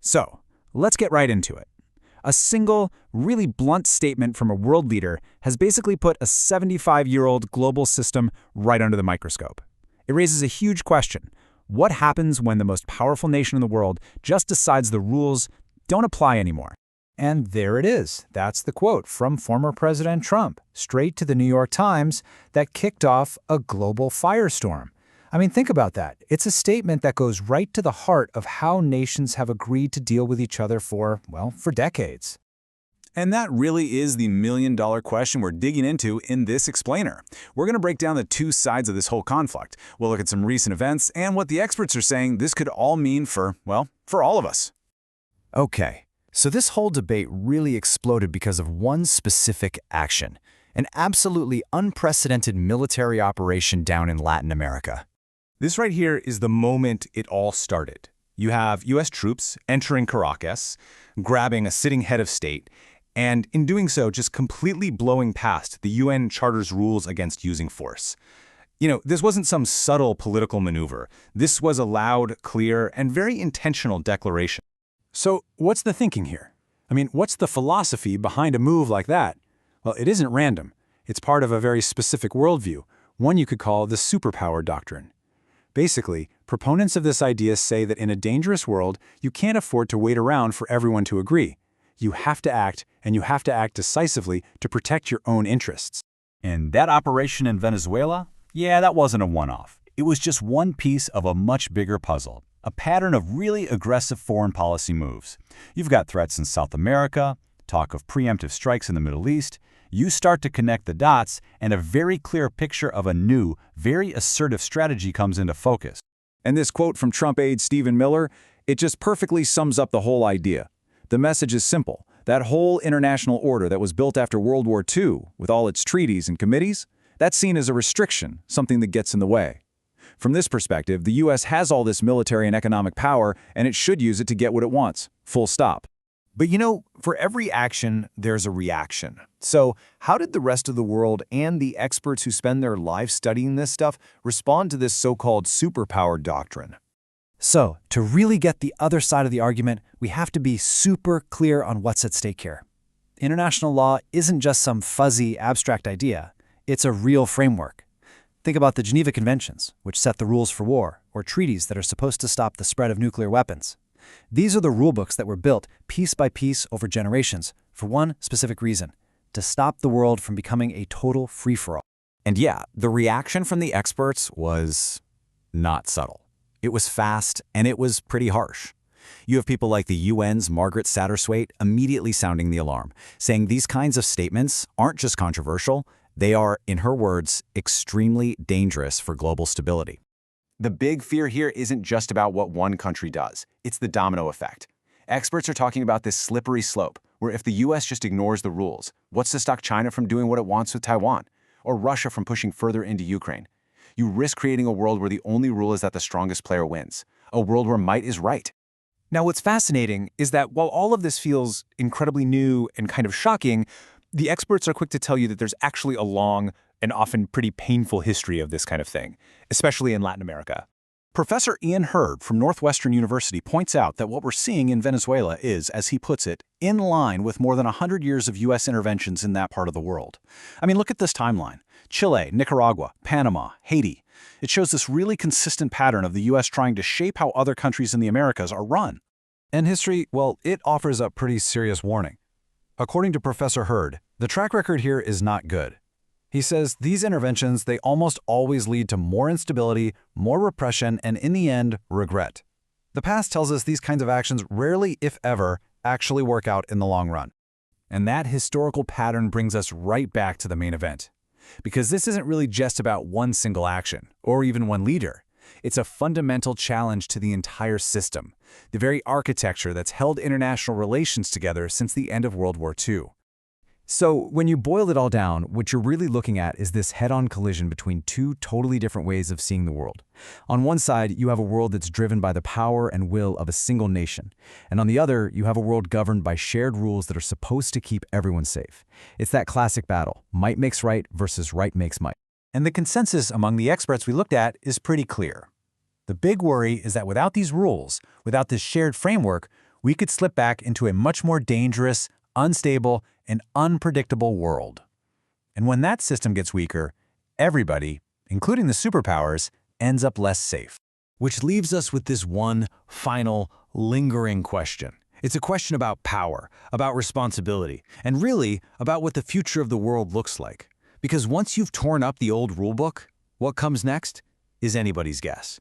So, let's get right into it. A single, really blunt statement from a world leader has basically put a 75-year-old global system right under the microscope. It raises a huge question. What happens when the most powerful nation in the world just decides the rules don't apply anymore? And there it is. That's the quote from former President Trump, straight to the New York Times, that kicked off a global firestorm. I mean, think about that. It's a statement that goes right to the heart of how nations have agreed to deal with each other for decades. And that really is the million-dollar question we're digging into in this explainer. We're going to break down the two sides of this whole conflict. We'll look at some recent events and what the experts are saying this could all mean for all of us. Okay, so this whole debate really exploded because of one specific action, an absolutely unprecedented military operation down in Latin America. This right here is the moment it all started. You have U.S. troops entering Caracas, grabbing a sitting head of state, and in doing so, just completely blowing past the UN Charter's rules against using force. This wasn't some subtle political maneuver. This was a loud, clear, and very intentional declaration. So what's the thinking here? I mean, what's the philosophy behind a move like that? Well, it isn't random. It's part of a very specific worldview, one you could call the superpower doctrine. Basically, proponents of this idea say that in a dangerous world, you can't afford to wait around for everyone to agree. You have to act, and you have to act decisively to protect your own interests. And that operation in Venezuela? Yeah, that wasn't a one-off. It was just one piece of a much bigger puzzle, a pattern of really aggressive foreign policy moves. You've got threats in South America, talk of preemptive strikes in the Middle East. You start to connect the dots, and a very clear picture of a new, very assertive strategy comes into focus. And this quote from Trump aide Stephen Miller, it just perfectly sums up the whole idea. The message is simple. That whole international order that was built after World War II, with all its treaties and committees, that's seen as a restriction, something that gets in the way. From this perspective, the U.S. has all this military and economic power, and it should use it to get what it wants. Full stop. But for every action, there's a reaction. So how did the rest of the world and the experts who spend their lives studying this stuff respond to this so-called superpower doctrine? So, to really get the other side of the argument, we have to be super clear on what's at stake here. International law isn't just some fuzzy, abstract idea. It's a real framework. Think about the Geneva Conventions, which set the rules for war, or treaties that are supposed to stop the spread of nuclear weapons. These are the rulebooks that were built piece by piece over generations for one specific reason: to stop the world from becoming a total free-for-all. And yeah, the reaction from the experts was not subtle. It was fast, and it was pretty harsh. You have people like the UN's Margaret Satterthwaite immediately sounding the alarm, saying these kinds of statements aren't just controversial, they are, in her words, extremely dangerous for global stability. The big fear here isn't just about what one country does. It's the domino effect. Experts are talking about this slippery slope, where if the U.S. just ignores the rules, what's to stop China from doing what it wants with Taiwan, or Russia from pushing further into Ukraine? You risk creating a world where the only rule is that the strongest player wins, a world where might is right. Now, what's fascinating is that while all of this feels incredibly new and kind of shocking, the experts are quick to tell you that there's actually a long and often pretty painful history of this kind of thing, especially in Latin America. Professor Ian Hurd from Northwestern University points out that what we're seeing in Venezuela is, as he puts it, in line with more than 100 years of U.S. interventions in that part of the world. I mean, look at this timeline. Chile, Nicaragua, Panama, Haiti. It shows this really consistent pattern of the U.S. trying to shape how other countries in the Americas are run. And history, well, it offers a pretty serious warning. According to Professor Hurd, the track record here is not good. He says these interventions, they almost always lead to more instability, more repression, and in the end, regret. The past tells us these kinds of actions rarely, if ever, actually work out in the long run. And that historical pattern brings us right back to the main event. Because this isn't really just about one single action, or even one leader. It's a fundamental challenge to the entire system, the very architecture that's held international relations together since the end of World War II. So when you boil it all down, what you're really looking at is this head-on collision between two totally different ways of seeing the world. On one side, you have a world that's driven by the power and will of a single nation. And on the other, you have a world governed by shared rules that are supposed to keep everyone safe. It's that classic battle, might makes right versus right makes might. And the consensus among the experts we looked at is pretty clear. The big worry is that without these rules, without this shared framework, we could slip back into a much more dangerous, unstable, and unpredictable world. And when that system gets weaker, everybody, including the superpowers, ends up less safe. Which leaves us with this one final, lingering question. It's a question about power, about responsibility, and really about what the future of the world looks like. Because once you've torn up the old rulebook, what comes next is anybody's guess.